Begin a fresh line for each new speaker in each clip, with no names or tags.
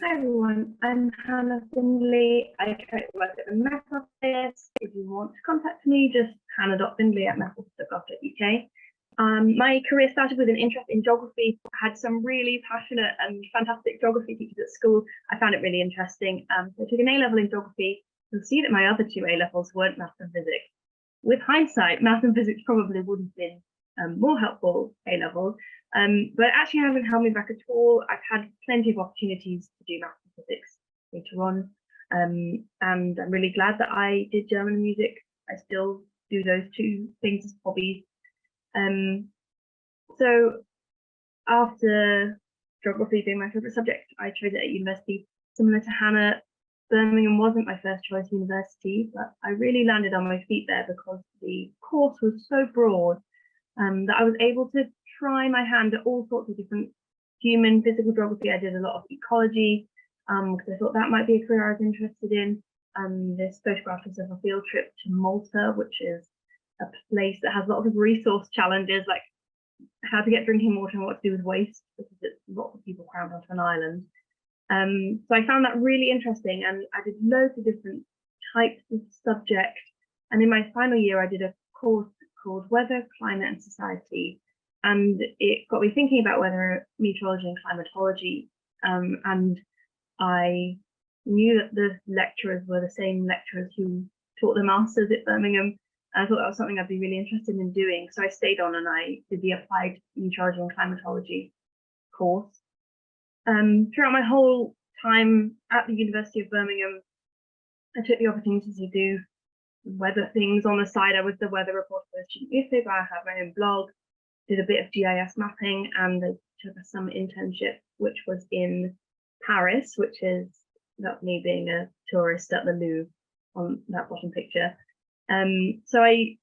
Hi everyone, I'm Hannah Findley. I currently work at the Met Office. If you want to contact me, just hannah.findley@metoffice.gov.uk. My career started with an interest in geography. I had some really passionate and fantastic geography teachers at school. I found it really interesting. So I took an A-level in geography. You'll see that my other two A-levels weren't maths and physics. With hindsight, maths and physics probably would have been more helpful A-levels. But it actually hasn't held me back at all. I've had plenty of opportunities to do maths and physics later on. And I'm really glad that I did German and music. I still do those two things as hobbies. So after geography being my favourite subject, I chose it at university. Similar to Hannah, Birmingham wasn't my first choice university, but I really landed on my feet there because the course was so broad that I was able to try my hand at all sorts of different human physical geography. I did a lot of ecology because I thought that might be a career I was interested in. This photograph is of a field trip to Malta, which is a place that has lots of resource challenges, like how to get drinking water and what to do with waste, because it's lots of people crammed onto an island. So I found that really interesting, and I did loads of different types of subject. And in my final year, I did a course called Weather, Climate and Society, and it got me thinking about weather, meteorology and climatology. And I knew that the lecturers were the same lecturers who taught the masters at Birmingham. I thought that was something I'd be really interested in doing. So I stayed on and I did the applied meteorology and climatology course. Throughout my whole time at the University of Birmingham, I took the opportunity to do weather things on the side. I was the weather reporter for the student newspaper. I had my own blog, did a bit of GIS mapping, and I took a summer internship, which was in Paris, which is not me being a tourist at the Louvre on that bottom picture. So I,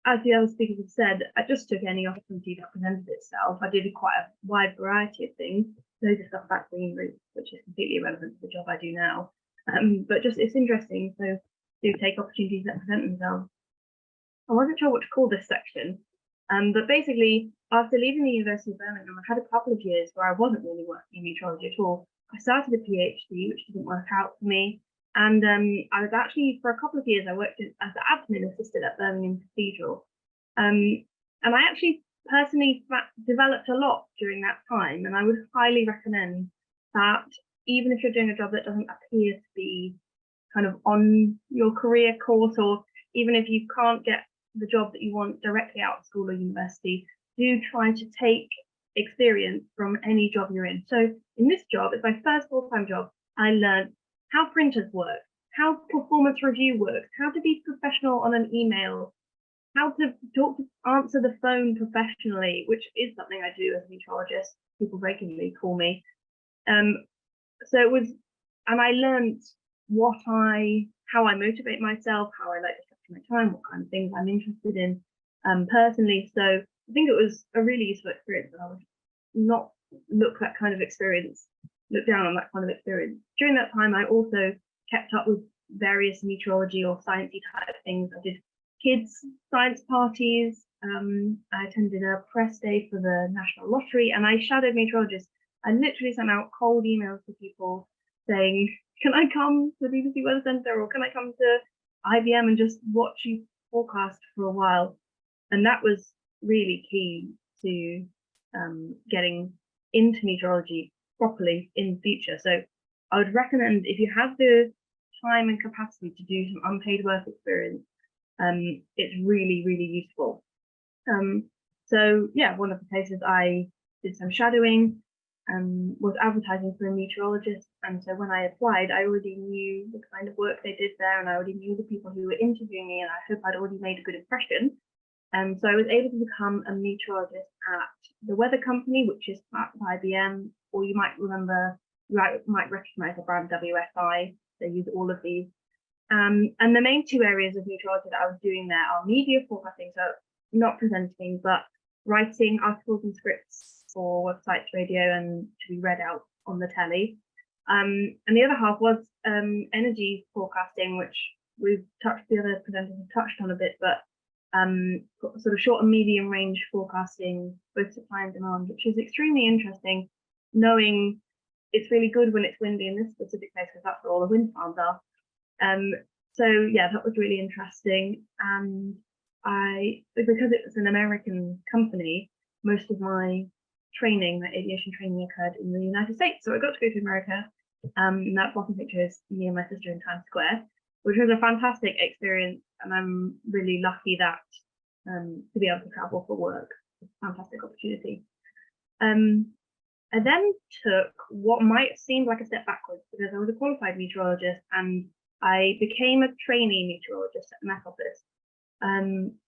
as the other speakers have said, I just took any opportunity that presented itself. I did quite a wide variety of things. Loads of stuff about green roofs, which is completely irrelevant to the job I do now. But just it's interesting, so do take opportunities that present themselves. I wasn't sure what to call this section, but basically, after leaving the University of Birmingham, I had a couple of years where I wasn't really working in meteorology at all. I started a PhD, which didn't work out for me. And I was actually, for a couple of years, I worked as an admin assistant at Birmingham Cathedral. And I actually personally developed a lot during that time. And I would highly recommend that even if you're doing a job that doesn't appear to be kind of on your career course, or even if you can't get the job that you want directly out of school or university, do try to take experience from any job you're in. So in this job, it's my first full-time job, I learned how printers work, how performance review works, how to be professional on an email, how to answer the phone professionally, which is something I do as a meteorologist. People regularly call me. So it was, and I learned how I motivate myself, how I like to structure my time, what kind of things I'm interested in personally. So I think it was a really useful experience, and I would not look down on that kind of experience. During that time, I also kept up with various meteorology or sciencey type things. I did kids' science parties. I attended a press day for the National Lottery, and I shadowed meteorologists. I literally sent out cold emails to people saying, can I come to the BBC Weather Centre, or can I come to IBM and just watch you forecast for a while? And that was really key to getting into meteorology properly in the future. So I would recommend, if you have the time and capacity to do some unpaid work experience, it's really, really useful. So yeah, one of the places I did some shadowing was advertising for a meteorologist. And so when I applied, I already knew the kind of work they did there, and I already knew the people who were interviewing me, and I hope I'd already made a good impression. So I was able to become a meteorologist at the Weather Company, which is part of IBM, or you might recognize the brand WSI. They use all of these. And the main two areas of meteorology that I was doing there are media forecasting, so not presenting, but writing articles and scripts for websites, radio, and to be read out on the telly. And the other half was energy forecasting, which the other presenters have touched on a bit, but sort of short and medium range forecasting, both supply and demand, which is extremely interesting, knowing it's really good when it's windy in this specific place because that's where all the wind farms are. So yeah, that was really interesting. And because it was an American company, most of my training, my aviation training, occurred in the United States. So I got to go to America. And that bottom picture is me and my sister in Times Square, which was a fantastic experience. And I'm really lucky that to be able to travel for work. It's a fantastic opportunity. I then took what might seem like a step backwards because I was a qualified meteorologist and I became a trainee meteorologist at the Met Office,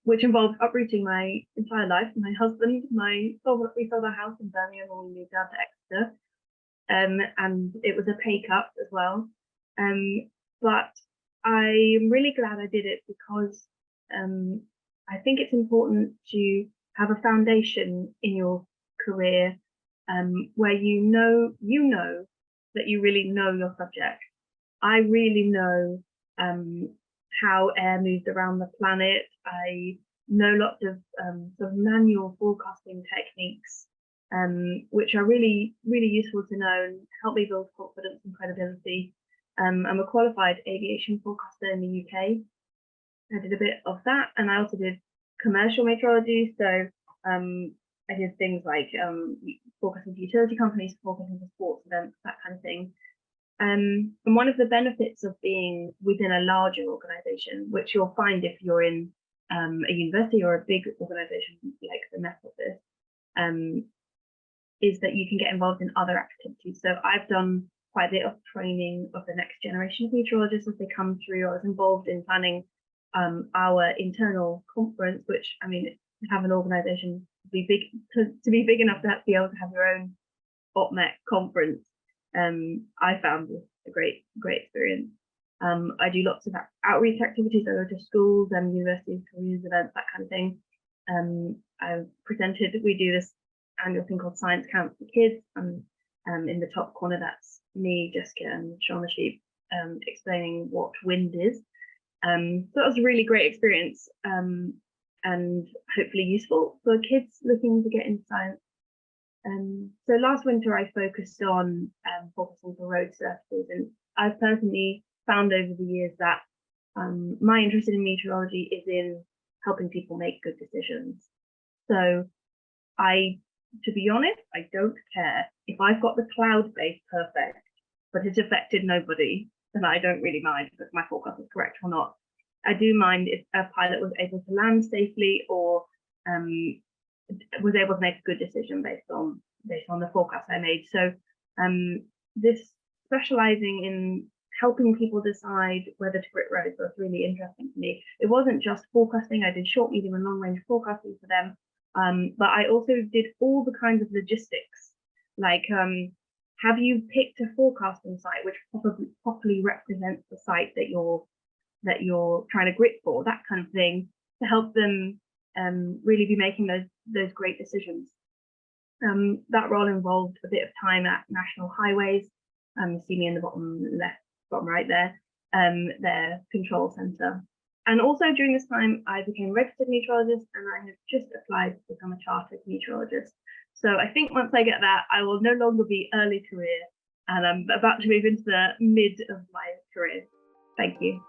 which involved uprooting my entire life. My husband, we sold our house in Birmingham when we moved down to Exeter, and it was a pay cut as well. But I'm really glad I did it because I think it's important to have a foundation in your career where you know that you really know your subject. I really know how air moves around the planet. I know lots of sort of manual forecasting techniques, which are really, really useful to know and help me build confidence and credibility. I'm a qualified aviation forecaster in the UK. I did a bit of that, and I also did commercial meteorology. So I did things like forecasting for utility companies, forecasting for sports events, that kind of thing. And one of the benefits of being within a larger organization, which you'll find if you're in a university or a big organization like the Met Office, is that you can get involved in other activities. So I've done quite a bit of training of the next generation of meteorologists as they come through. I was involved in planning our internal conference, which, I mean, to have an organization to be big enough to be able to have your own OPMEC conference, I found was a great experience. I do lots of outreach activities. I go to schools and universities, careers events, that kind of thing. I've presented. We do this annual thing called Science Camp for Kids, and in the top corner that's me, Jessica, and Sean the Sheep explaining what wind is. So that was a really great experience, and hopefully useful for kids looking to get into science. So last winter I focused on focusing for road surfaces, and I've personally found over the years that my interest in meteorology is in helping people make good decisions. So to be honest, I don't care if I've got the cloud base perfect, but it's affected nobody, then I don't really mind if my forecast is correct or not. I do mind if a pilot was able to land safely or was able to make a good decision based on the forecast I made. So this specializing in helping people decide whether to grit roads was really interesting to me. It wasn't just forecasting. I did short, medium, and long range forecasting for them, but I also did all the kinds of logistics, like have you picked a forecasting site which properly represents the site that you're trying to grit for, that kind of thing, to help them really be making those great decisions. That role involved a bit of time at national highways. You see me in the bottom left, bottom right there, their control center. And also during this time, I became a registered meteorologist, and I have just applied to become a chartered meteorologist. So I think once I get that, I will no longer be early career, and I'm about to move into the mid of my career. Thank you.